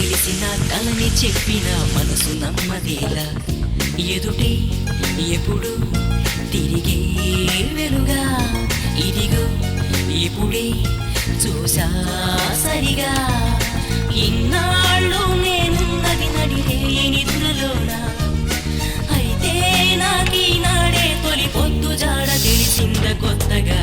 తెలిసిన తలని చెప్పిన మనసు నమ్మదేలా ఎదుటే ఎప్పుడు తిరిగే వెలుగా ఇదిగో ఇప్పుడే చూసా సరిగా ఇన్నాళ్ళు నేనున్నది నడిరే నిద్రలోనా అయితే నాకీనాడే తొలి పొద్దు జాడ తెలిసింద కొత్తగా